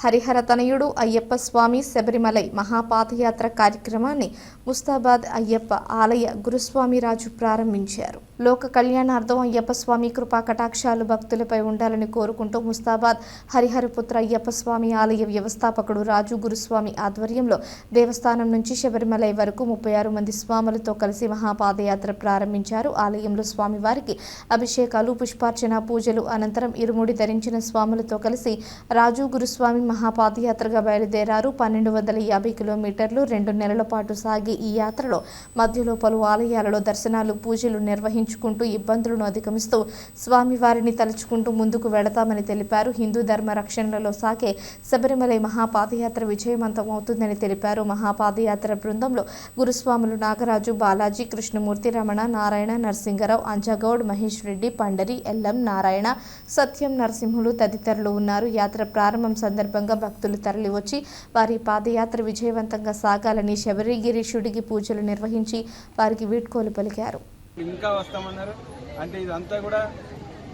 హరిహర తనయుడు అయ్యప్ప స్వామి శబరిమలై మహాపాదయాత్ర కార్యక్రమాన్ని ముస్తాబాద్ అయ్యప్ప ఆలయ గురుస్వామి రాజు ప్రారంభించారు. లోక కళ్యాణార్థం అయ్యప్ప స్వామి కృపా కటాక్షాలు భక్తులపై ఉండాలని కోరుకుంటూ ముస్తాబాద్ హరిహరపుత్ర అయ్యప్ప స్వామి ఆలయ వ్యవస్థాపకుడు రాజు గురుస్వామి ఆధ్వర్యంలో దేవస్థానం నుంచి శబరిమలై వరకు 36 మంది స్వాములతో కలిసి మహాపాదయాత్ర ప్రారంభించారు. ఆలయంలో స్వామివారికి అభిషేకాలు, పుష్పార్చన, పూజలు అనంతరం ఇరుముడి ధరించిన స్వాములతో కలిసి రాజు గురుస్వామి మహాపాదయాత్రగా బయలుదేరారు. 1250 కిలోమీటర్లు 2 నెలల పాటు సాగే ఈ యాత్రలో మధ్యలో పలు ఆలయాలలో దర్శనాలు, పూజలు నిర్వహించుకుంటూ ఇబ్బందులను అధిగమిస్తూ స్వామివారిని తలుచుకుంటూ ముందుకు వెళతామని తెలిపారు. హిందూ ధర్మ రక్షణలో సాగే శబరిమలై మహాపాదయాత్ర విజయవంతం అవుతుందని తెలిపారు. మహాపాదయాత్ర బృందంలో గురుస్వాములు నాగరాజు, బాలాజీ, కృష్ణమూర్తి, రమణ, నారాయణ, నరసింగరావు, అంజగౌడ్, మహేష్ రెడ్డి, పండరి, ఎల్లం, నారాయణ, సత్యం, నరసింహులు తదితరులు ఉన్నారు. యాత్ర ప్రారంభం సందర్భంగా భక్తులు తరలివచ్చి వారి పాదయాత్ర విజయవంతంగా సాగాలని శబరిగిరీషుడికి పూజలు నిర్వహించి వారికి వీడ్కోలు పలికారు. ఇంకా వస్తామన్నారు అంటే ఇదంతా కూడా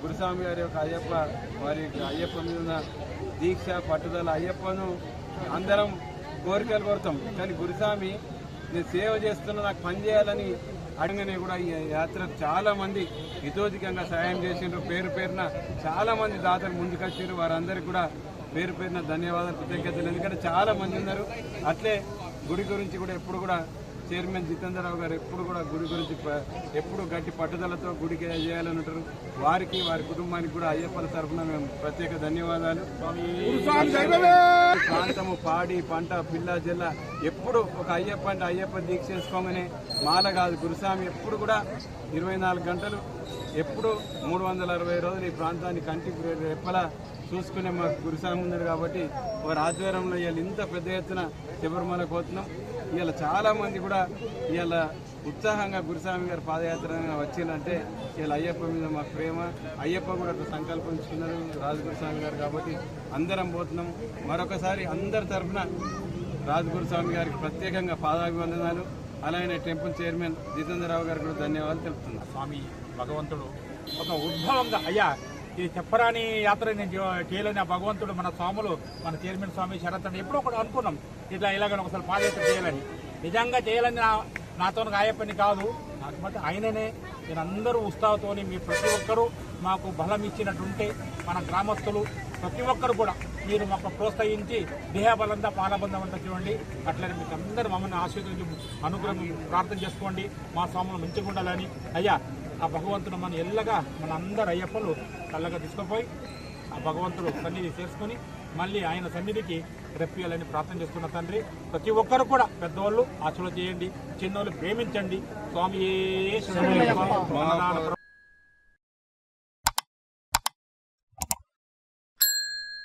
గురుస్వామి గారి యొక్క అయ్యప్ప వారి అయ్యప్ప మీద ఉన్న దీక్ష, పట్టుదల. అయ్యప్పను అందరం కోరికలు కోరుతాం, కానీ గురుస్వామి నేను సేవ చేస్తున్నా, నాకు పని చేయాలని అడగనే కూడా ఈ యాత్ర చాలా మంది హితోధికంగా సహాయం చేసిండ్రు. పేరు పేరున చాలా మంది దాతలు ముందుకొచ్చారు. వారందరికీ కూడా పేరు పేరున ధన్యవాదాలు, కృతజ్ఞతలు. ఎందుకంటే చాలా మంది ఉన్నారు. అట్లే గుడి గురించి కూడా ఎప్పుడు కూడా చైర్మన్ జితేంద్రరావు గారు ఎప్పుడు కూడా గుడి గురించి ఎప్పుడు గట్టి పట్టుదలతో గుడికి చేయాలని ఉంటారు. వారికి, వారి కుటుంబానికి కూడా అయ్యప్పల తరఫున మేము ప్రత్యేక ధన్యవాదాలు. ప్రాంతము, పాడి, పంట, పిల్ల, జిల్లా ఎప్పుడు ఒక అయ్యప్ప అంటే అయ్యప్ప దీక్ష చేసుకోమని మాల కాదు. గురుస్వామి ఎప్పుడు కూడా 24 గంటలు ఎప్పుడు 360 రోజులు ఈ ప్రాంతాన్ని కంటికి రెప్పలా చూసుకునే మాకు గురుస్వామి ఉన్నారు. కాబట్టి వారి ఆధ్వర్యంలో ఇవాళ ఇంత పెద్ద ఎత్తున శబరిమల పోతున్నాం. ఇవాళ చాలామంది కూడా ఇవాళ ఉత్సాహంగా గురుస్వామి గారి పాదయాత్ర వచ్చిందంటే ఇవాళ అయ్యప్ప మీద మా ప్రేమ. అయ్యప్ప కూడా సంకల్పించుకున్నారు రాజగురుస్వామి గారు. కాబట్టి అందరం పోతున్నాం. మరొకసారి అందరి తరఫున రాజగురుస్వామి గారికి ప్రత్యేకంగా పాదాభివందనాలు. అలాగే టెంపుల్ చైర్మన్ జితేంద్రరావు గారికి కూడా ధన్యవాదాలు తెలుపుతున్నాను. స్వామి భగవంతుడు ఒక ఉద్భవంగా అయ్యా ఇది చెప్పరాని యాత్ర నేను చేయలేని ఆ భగవంతుడు మన స్వాములు, మన చైర్మన్ స్వామి శరత్ అంటే ఎప్పుడో ఒకటి అనుకున్నాం ఇట్లా ఇలాగని ఒకసారి పాదయాత్ర చేయాలని. నిజంగా చేయాలని నాతో అయ్యప్పని కాదు, నాకు బట్టి ఆయననే. నేను అందరూ ఉత్సాహంతోని మీ ప్రతి ఒక్కరూ మాకు బలం ఇచ్చినట్టుంటే మన గ్రామస్తులు ప్రతి ఒక్కరు కూడా మీరు మాకు ప్రోత్సహించి దేహబలంతా పాలబంధం అంతా చూడండి. అట్లనే మీకు అందరూ మమ్మల్ని ఆశీర్వదించి అనుగ్రహం ప్రార్థన చేసుకోండి. మా స్వాములు మంచిగా ఉండాలని. అయ్యా ఆ భగవంతుడు మన ఎల్లగా మన అందరు అయ్యప్పలు కళ్ళగా తీసుకుపోయి ఆ భగవంతుడు సన్నిధి చేసుకుని మళ్ళీ ఆయన సన్నిధికి రెప్పియాలని ప్రార్థన చేస్తున్న తండ్రి. ప్రతి ఒక్కరు కూడా పెద్దవాళ్ళు ఆశలు చేయండి, చిన్నోళ్ళు ప్రేమించండి. స్వామి